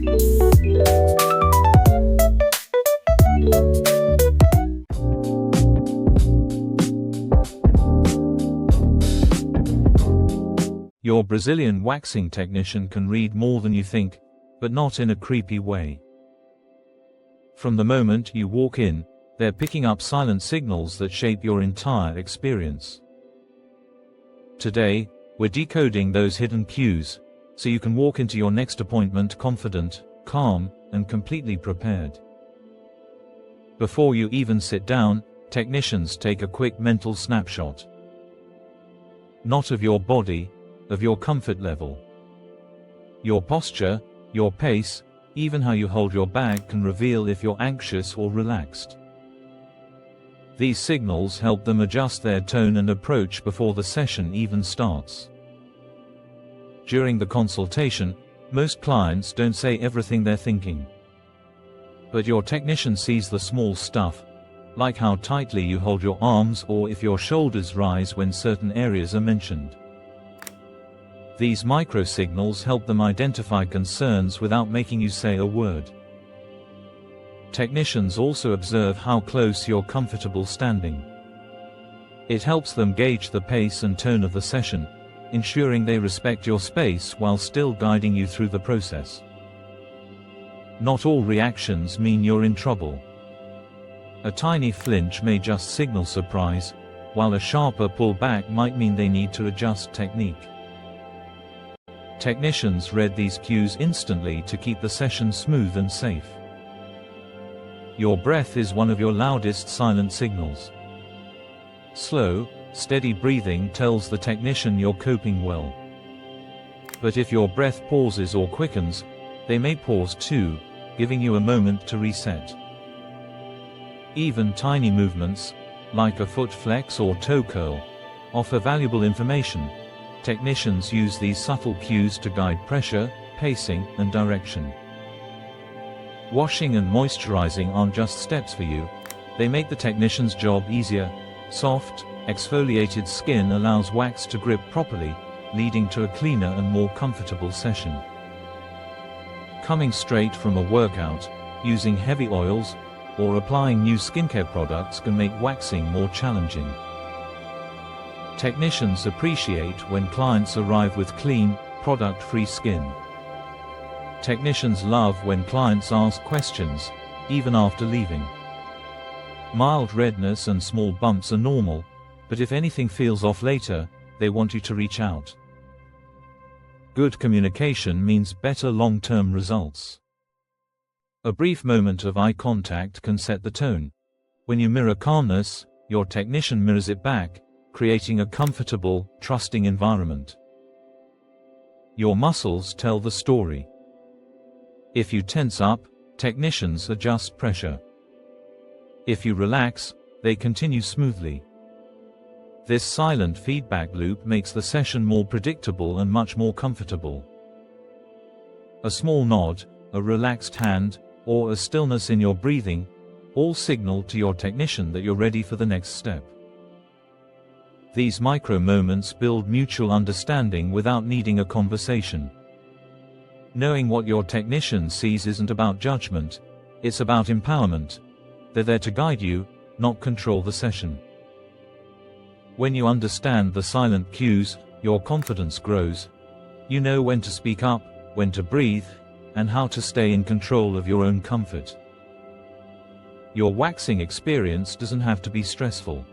Your Brazilian waxing technician can read more than you think, but not in a creepy way. From the moment you walk in, they're picking up silent signals that shape your entire experience. Today, we're decoding those hidden cues, so you can walk into your next appointment confident, calm, and completely prepared. Before you even sit down, technicians take a quick mental snapshot. Not of your body, of your comfort level. Your posture, your pace, even how you hold your bag can reveal if you're anxious or relaxed. These signals help them adjust their tone and approach before the session even starts. During the consultation, most clients don't say everything they're thinking. But your technician sees the small stuff, like how tightly you hold your arms or if your shoulders rise when certain areas are mentioned. These micro-signals help them identify concerns without making you say a word. Technicians also observe how close you're comfortable standing. It helps them gauge the pace and tone of the session, ensuring they respect your space while still guiding you through the process. Not all reactions mean you're in trouble. A tiny flinch may just signal surprise, while a sharper pullback might mean they need to adjust technique. Technicians read these cues instantly to keep the session smooth and safe. Your breath is one of your loudest silent signals. Slow, steady breathing tells the technician you're coping well. But if your breath pauses or quickens, they may pause too, giving you a moment to reset. Even tiny movements, like a foot flex or toe curl, offer valuable information. Technicians use these subtle cues to guide pressure, pacing, and direction. Washing and moisturizing aren't just steps for you, they make the technician's job easier. Soft, exfoliated skin allows wax to grip properly, leading to a cleaner and more comfortable session. Coming straight from a workout, using heavy oils, or applying new skincare products can make waxing more challenging. Technicians appreciate when clients arrive with clean, product-free skin. Technicians love when clients ask questions, even after leaving. Mild redness and small bumps are normal, but if anything feels off later, they want you to reach out. Good communication means better long-term results. A brief moment of eye contact can set the tone. When you mirror calmness, your technician mirrors it back, creating a comfortable, trusting environment. Your muscles tell the story. If you tense up, technicians adjust pressure. If you relax, they continue smoothly. This silent feedback loop makes the session more predictable and much more comfortable. A small nod, a relaxed hand, or a stillness in your breathing, all signal to your technician that you're ready for the next step. These micro moments build mutual understanding without needing a conversation. Knowing what your technician sees isn't about judgment, it's about empowerment. They're there to guide you, not control the session. When you understand the silent cues, your confidence grows. You know when to speak up, when to breathe, and how to stay in control of your own comfort. Your waxing experience doesn't have to be stressful.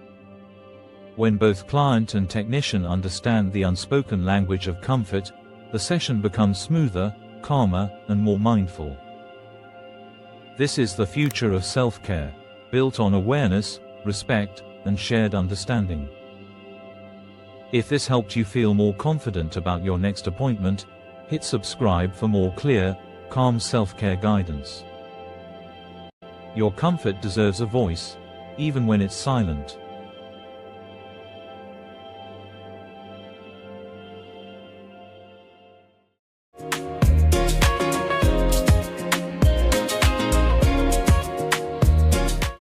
When both client and technician understand the unspoken language of comfort, the session becomes smoother, calmer, and more mindful. This is the future of self-care, built on awareness, respect, and shared understanding. If this helped you feel more confident about your next appointment, hit subscribe for more clear, calm self-care guidance. Your comfort deserves a voice, even when it's silent.